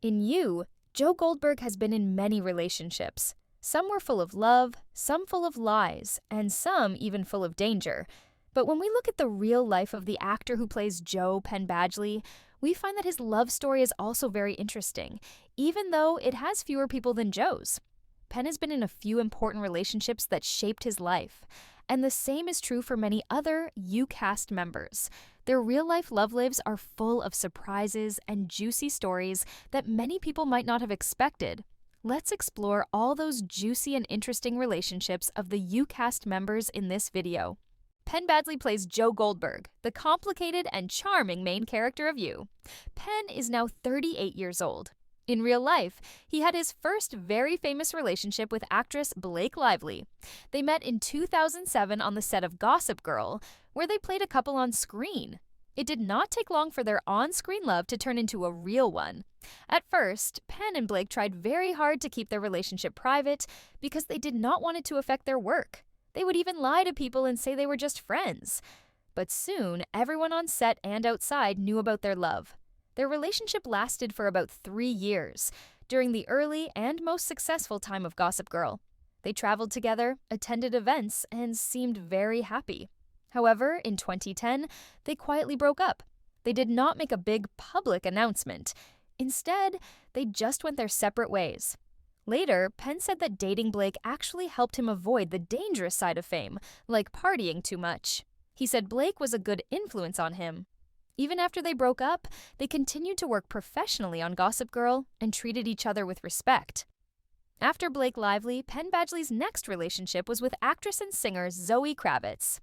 In You, Joe Goldberg has been in many relationships. Some were full of love, some full of lies, and some even full of danger. But when we look at the real life of the actor who plays Joe Penn Badgley, we find that his love story is also very interesting, even though it has fewer people than Joe's. Penn has been in a few important relationships that shaped his life. And the same is true for many other You cast members. Their real-life love lives are full of surprises and juicy stories that many people might not have expected. Let's explore all those juicy and interesting relationships of the You cast members in this video. Penn Badgley plays Joe Goldberg, the complicated and charming main character of You. Penn is now 38 years old. In real life, he had his first very famous relationship with actress Blake Lively. They met in 2007 on the set of Gossip Girl, where they played a couple on screen. It did not take long for their on-screen love to turn into a real one. At first, Penn and Blake tried very hard to keep their relationship private because they did not want it to affect their work. They would even lie to people and say they were just friends. But soon, everyone on set and outside knew about their love. Their relationship lasted for about 3 years, during the early and most successful time of Gossip Girl. They traveled together, attended events, and seemed very happy. However, in 2010, they quietly broke up. They did not make a big public announcement. Instead, they just went their separate ways. Later, Penn said that dating Blake actually helped him avoid the dangerous side of fame, like partying too much. He said Blake was a good influence on him. Even after they broke up, they continued to work professionally on Gossip Girl and treated each other with respect. After Blake Lively, Penn Badgley's next relationship was with actress and singer Zoe Kravitz.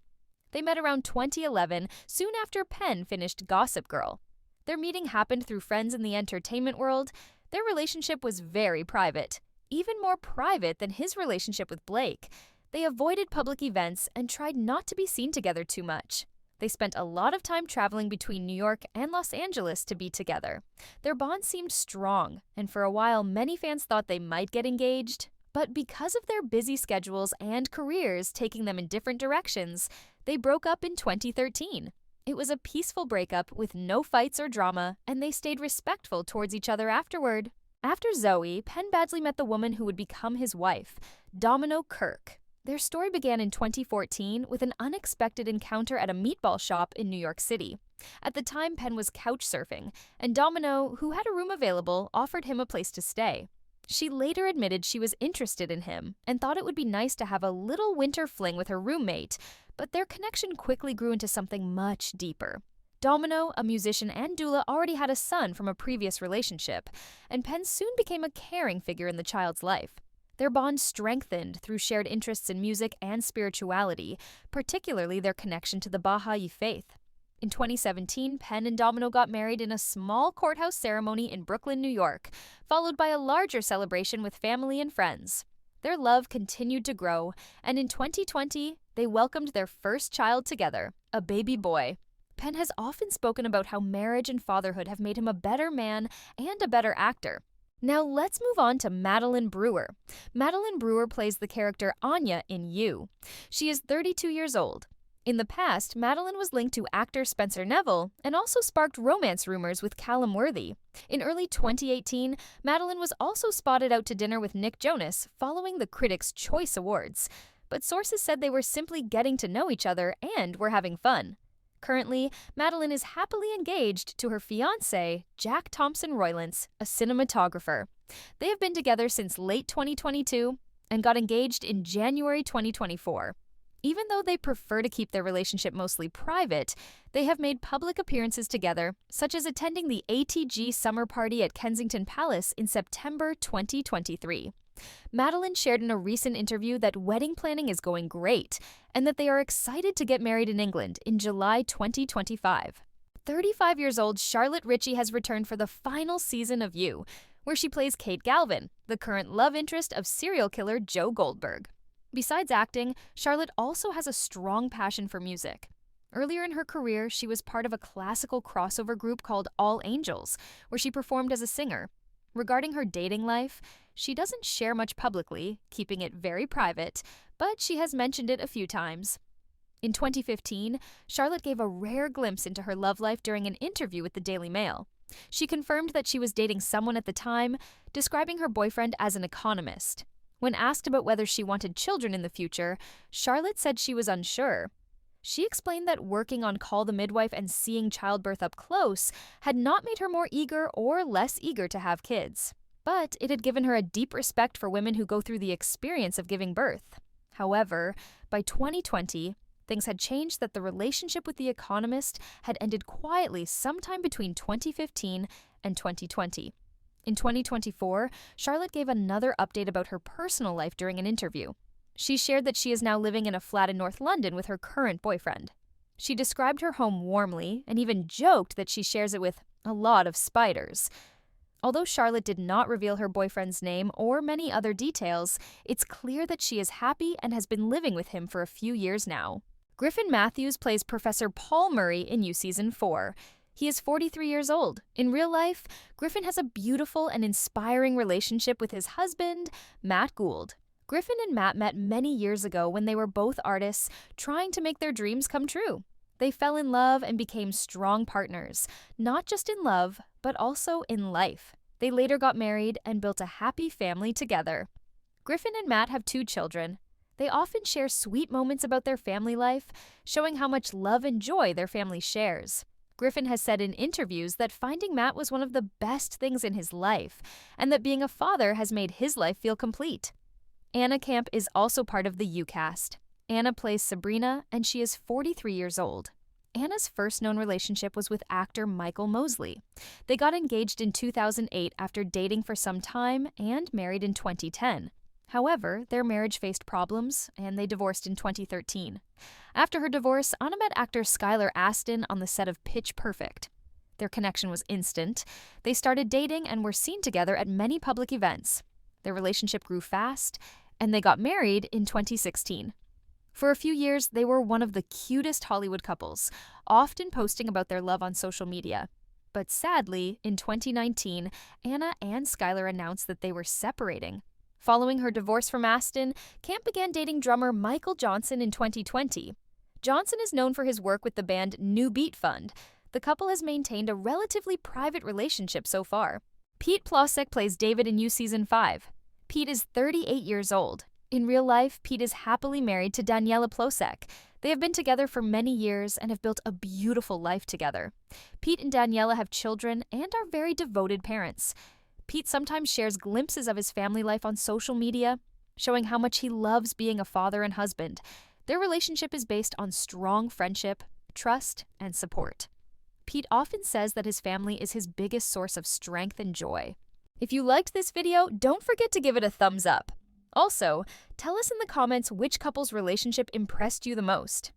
They met around 2011, soon after Penn finished Gossip Girl. Their meeting happened through friends in the entertainment world. Their relationship was very private, even more private than his relationship with Blake. They avoided public events and tried not to be seen together too much. They spent a lot of time traveling between New York and Los Angeles to be together. Their bond seemed strong, and for a while many fans thought they might get engaged. But because of their busy schedules and careers taking them in different directions, they broke up in 2013. It was a peaceful breakup with no fights or drama, and they stayed respectful towards each other afterward. After Zoe, Penn Badgley met the woman who would become his wife, Domino Kirk. Their story began in 2014 with an unexpected encounter at a meatball shop in New York City. At the time, Penn was couch surfing, and Domino, who had a room available, offered him a place to stay. She later admitted she was interested in him and thought it would be nice to have a little winter fling with her roommate, but their connection quickly grew into something much deeper. Domino, a musician and doula, already had a son from a previous relationship, and Penn soon became a caring figure in the child's life. Their bond strengthened through shared interests in music and spirituality, particularly their connection to the Baha'i faith. In 2017, Penn and Domino got married in a small courthouse ceremony in Brooklyn, New York, followed by a larger celebration with family and friends. Their love continued to grow, and in 2020, they welcomed their first child together, a baby boy. Penn has often spoken about how marriage and fatherhood have made him a better man and a better actor. Now let's move on to Meline Brewer. Meline Brewer plays the character Anya in You. She is 32 years old. In the past, Meline was linked to actor Spencer Neville and also sparked romance rumors with Callum Worthy. In early 2018, Meline was also spotted out to dinner with Nick Jonas following the Critics' Choice Awards. But sources said they were simply getting to know each other and were having fun. Currently, Meline is happily engaged to her fiancé, Jack Thompson Roylance, a cinematographer. They have been together since late 2022 and got engaged in January 2024. Even though they prefer to keep their relationship mostly private, they have made public appearances together, such as attending the ATG summer party at Kensington Palace in September 2023. Meline shared in a recent interview that wedding planning is going great and that they are excited to get married in England in July 2025. 35 years old Charlotte Ritchie has returned for the final season of You, where she plays Kate Galvin, the current love interest of serial killer Joe Goldberg. Besides acting, Charlotte also has a strong passion for music. Earlier in her career, she was part of a classical crossover group called All Angels, where she performed as a singer. Regarding her dating life, she doesn't share much publicly, keeping it very private, but she has mentioned it a few times. In 2015, Charlotte gave a rare glimpse into her love life during an interview with the Daily Mail. She confirmed that she was dating someone at the time, describing her boyfriend as an economist. When asked about whether she wanted children in the future, Charlotte said she was unsure. She explained that working on Call the Midwife and seeing childbirth up close had not made her more eager or less eager to have kids, but it had given her a deep respect for women who go through the experience of giving birth. However, by 2020, things had changed that the relationship with the economist had ended quietly sometime between 2015 and 2020. In 2024, Charlotte gave another update about her personal life during an interview. She shared that she is now living in a flat in North London with her current boyfriend. She described her home warmly and even joked that she shares it with a lot of spiders. Although Charlotte did not reveal her boyfriend's name or many other details, it's clear that she is happy and has been living with him for a few years now. Griffin Matthews plays Professor Paul Murray in You Season 4. He is 43 years old. In real life, Griffin has a beautiful and inspiring relationship with his husband, Matt Gould. Griffin and Matt met many years ago when they were both artists trying to make their dreams come true. They fell in love and became strong partners, not just in love, but also in life. They later got married and built a happy family together. Griffin and Matt have 2 children. They often share sweet moments about their family life, showing how much love and joy their family shares. Griffin has said in interviews that finding Matt was one of the best things in his life, and that being a father has made his life feel complete. Anna Camp is also part of the U-Cast. Anna plays Sabrina, and she is 43 years old. Anna's first known relationship was with actor Michael Mosley. They got engaged in 2008 after dating for some time and married in 2010. However, their marriage faced problems, and they divorced in 2013. After her divorce, Anna met actor Skylar Astin on the set of Pitch Perfect. Their connection was instant. They started dating and were seen together at many public events. Their relationship grew fast, and they got married in 2016. For a few years, they were one of the cutest Hollywood couples, often posting about their love on social media. But sadly, in 2019, Anna and Skylar announced that they were separating. Following her divorce from Astin, Camp began dating drummer Michael Johnson in 2020. Johnson is known for his work with the band New Beat Fund. The couple has maintained a relatively private relationship so far. Pete Plosek plays David in You Season 5. Pete is 38 years old. In real life, Pete is happily married to Daniela Plosek. They have been together for many years and have built a beautiful life together. Pete and Daniela have children and are very devoted parents. Pete sometimes shares glimpses of his family life on social media, showing how much he loves being a father and husband. Their relationship is based on strong friendship, trust, and support. Pete often says that his family is his biggest source of strength and joy. If you liked this video, don't forget to give it a thumbs up. Also, tell us in the comments which couple's relationship impressed you the most.